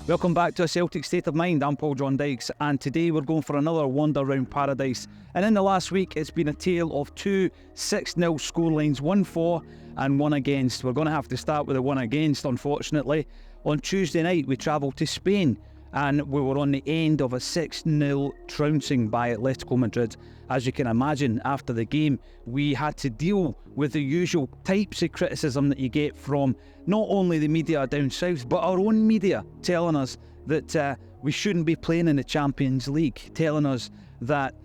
Welcome back to a Celtic State of Mind. I'm Paul John Dykes, and today we're going for another wander round paradise. And in the last week, it's been a tale of two 6-0 scorelines, 1 for and 1 against. We're going to have to start with the 1 against, unfortunately. On Tuesday night, we travelled to Spain, and we were on the end of a 6-0 trouncing by Atletico Madrid. As you can imagine, after the game, we had to deal with the usual types of criticism that you get from not only the media down south, but our own media, telling us that we shouldn't be playing in the Champions League, telling us that,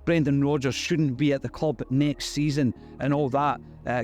Brendan Rodgers shouldn't be at the club next season and all that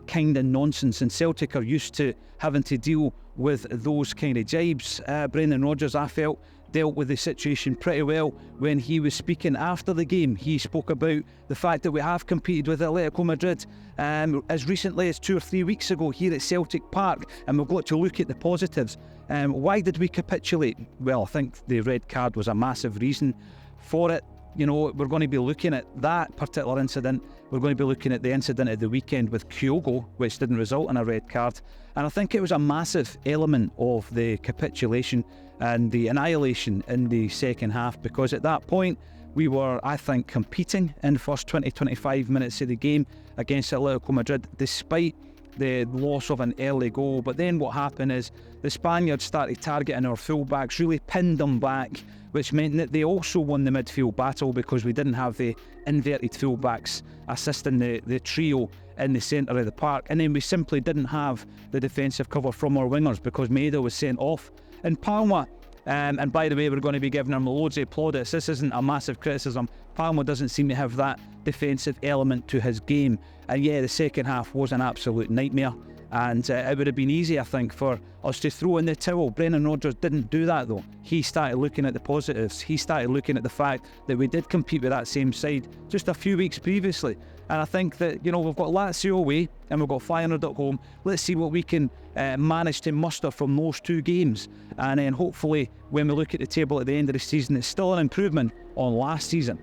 kind of nonsense. And Celtic are used to having to deal with those kind of jibes. Brendan Rodgers, I felt, dealt with the situation pretty well when he was speaking after the game. He spoke about the fact that we have competed with Atletico Madrid as recently as 2 or 3 weeks ago here at Celtic Park, and we've got to look at the positives. Why did we capitulate? Well, I think the red card was a massive reason for it. We're going to be looking at that particular incident. We're going to be looking at the incident at the weekend with Kyogo, which didn't result in a red card. And I think it was a massive element of the capitulation and the annihilation in the second half, because at that point we were, I think, competing in the first 20-25 minutes of the game against Atletico Madrid, despite the loss of an early goal. But then what happened is the Spaniards started targeting our fullbacks, really pinned them back, which meant that they also won the midfield battle because we didn't have the inverted fullbacks assisting the trio in the centre of the park. And then we simply didn't have the defensive cover from our wingers because Maeda was sent off. And Palma, and by the way, we're going to be giving him loads of plaudits. This isn't a massive criticism. Palma doesn't seem to have that defensive element to his game. And yeah, the second half was an absolute nightmare. And it would have been easy, I think, for us to throw in the towel. Brendan Rodgers didn't do that, though. He started looking at the positives. He started looking at the fact that we did compete with that same side just a few weeks previously. And I think that, we've got Lazio away and we've got Feyenoord at home. Let's see what we can manage to muster from those two games. And then hopefully, when we look at the table at the end of the season, it's still an improvement on last season.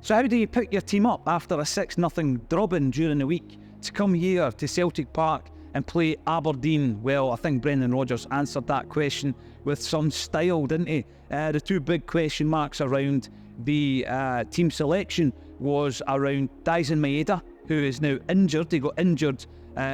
So how do you pick your team up after a 6-0 drubbing during the week to come here to Celtic Park and play Aberdeen? Well, I think Brendan Rodgers answered that question with some style, didn't he? The two big question marks around the team selection was around Dyson Maeda, who is now injured. He got injured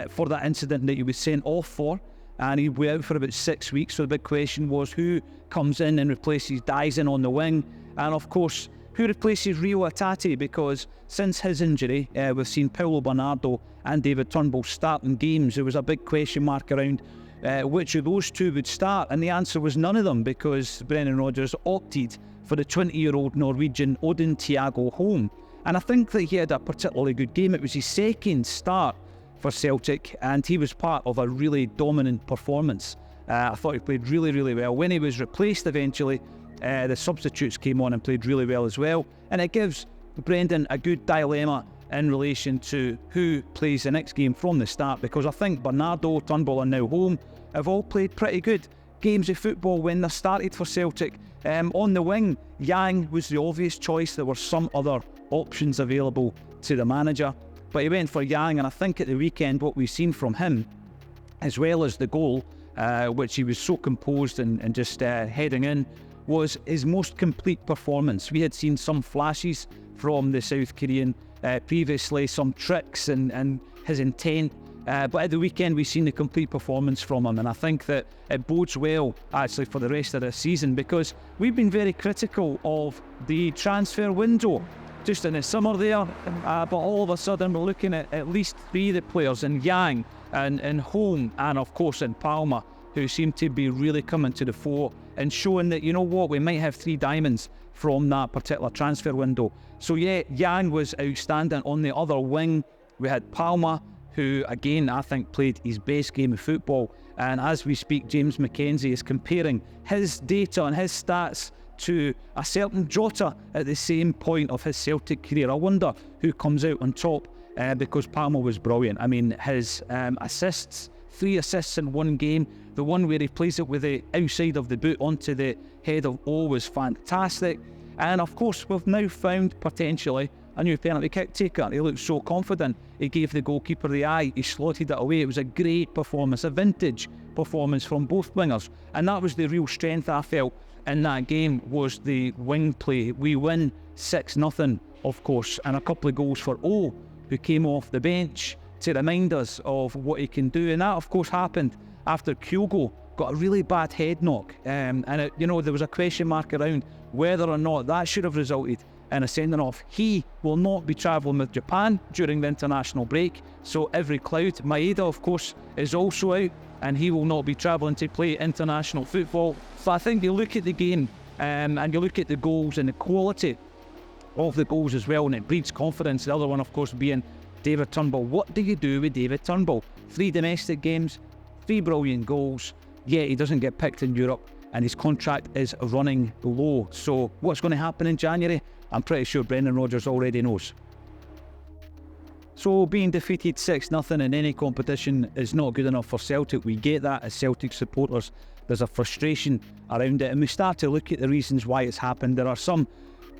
for that incident that he was sent off for, and he'll be out for about 6 weeks. So the big question was who comes in and replaces Dyson on the wing, and of course, who replaces Rio Atati, because since his injury, we've seen Paulo Bernardo and David Turnbull starting games. There was a big question mark around which of those two would start, and the answer was none of them, because Brendan Rodgers opted for the 20-year-old Norwegian Odin Thiago Holm. And I think that he had a particularly good game. It was his second start for Celtic, and he was part of a really dominant performance. I thought he played really, really well. When he was replaced eventually, the substitutes came on and played really well as well. And it gives Brendan a good dilemma in relation to who plays the next game from the start, because I think Bernardo, Turnbull and now Holm have all played pretty good games of football when they started for Celtic. On the wing, Yang was the obvious choice. There were some other options available to the manager, but he went for Yang, and I think at the weekend what we've seen from him, as well as the goal, which he was so composed and just heading in, was his most complete performance. We had seen some flashes from the South Korean previously, some tricks and his intent, but at the weekend we've seen the complete performance from him, and I think that it bodes well actually for the rest of the season, because we've been very critical of the transfer window just in the summer there, but all of a sudden we're looking at least 3 of the players in Yang and Holm and of course in Palma, who seem to be really coming to the fore and showing that, we might have 3 diamonds from that particular transfer window. So yeah, Yang was outstanding. On the other wing, we had Palma, who again I think played his best game of football, and as we speak, James McKenzie is comparing his data and his stats to a certain Jota at the same point of his Celtic career. I wonder who comes out on top, because Palma was brilliant. I mean, his assists, 3 assists in one game. The one where he plays it with the outside of the boot onto the head of O was fantastic. And of course, we've now found potentially a new penalty kick taker. He looked so confident. He gave the goalkeeper the eye. He slotted it away. It was a great performance, a vintage performance from both wingers. And that was the real strength I felt in that game, was the wing play. We win 6-0, of course, and a couple of goals for O, who came off the bench to remind us of what he can do. And that, of course, happened after Kyogo got a really bad head knock. And there was a question mark around whether or not that should have resulted in a sending off. He will not be travelling with Japan during the international break, so every cloud. Maeda, of course, is also out, and he will not be travelling to play international football. So I think you look at the game and you look at the goals and the quality of the goals as well, and it breeds confidence. The other one, of course, being David Turnbull. What do you do with David Turnbull? 3 domestic games, 3 brilliant goals. Yeah, he doesn't get picked in Europe, and his contract is running low. So what's going to happen in January? I'm pretty sure Brendan Rodgers already knows. So being defeated 6-0 in any competition is not good enough for Celtic. We get that as Celtic supporters. There's a frustration around it, and we start to look at the reasons why it's happened. There are some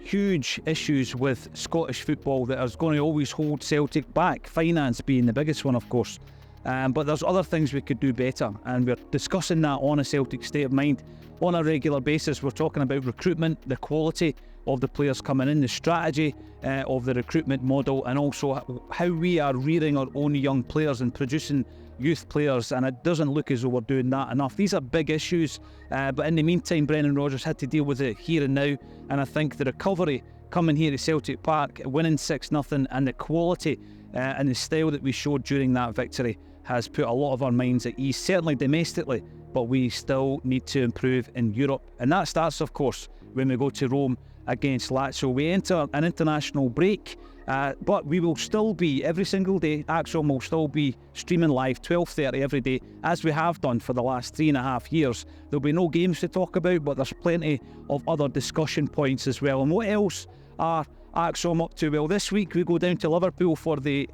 huge issues with Scottish football that is going to always hold Celtic back, finance being the biggest one, of course. But there's other things we could do better, and we're discussing that on a Celtic State of Mind on a regular basis. We're talking about recruitment, the quality of the players coming in, the strategy of the recruitment model, and also how we are rearing our own young players and producing youth players, and it doesn't look as though we're doing that enough. These are big issues, but in the meantime, Brendan Rodgers had to deal with it here and now, and I think the recovery coming here to Celtic Park, winning 6-0, and the quality and the style that we showed during that victory has put a lot of our minds at ease, certainly domestically, but we still need to improve in Europe. And that starts, of course, when we go to Rome against Lazio. We enter an international break, but we will still be, every single day, Acsom will still be streaming live 12:30 every day, as we have done for the last 3.5 years. There'll be no games to talk about, but there's plenty of other discussion points as well. And what else are Acsom up to? Well, this week we go down to Liverpool for the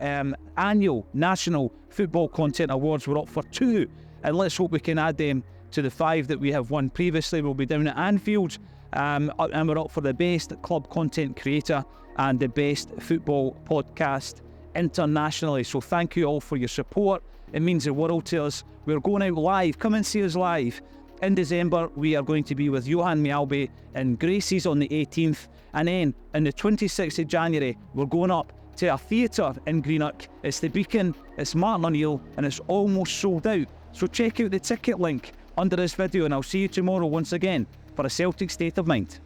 annual National Football Content Awards. We're up for 2, and let's hope we can add them to the 5 that we have won previously. We'll be down at Anfield, and we're up for the best club content creator and the best football podcast internationally. So thank you all for your support. It means the world to us. We're going out live. Come and see us live. In December, we are going to be with Johan Mjällby in Gracie's on the 18th. And then on the 26th of January, we're going up to a theatre in Greenock. It's the Beacon, it's Martin O'Neill, and it's almost sold out. So check out the ticket link under this video, and I'll see you tomorrow once again for a Celtic State of Mind.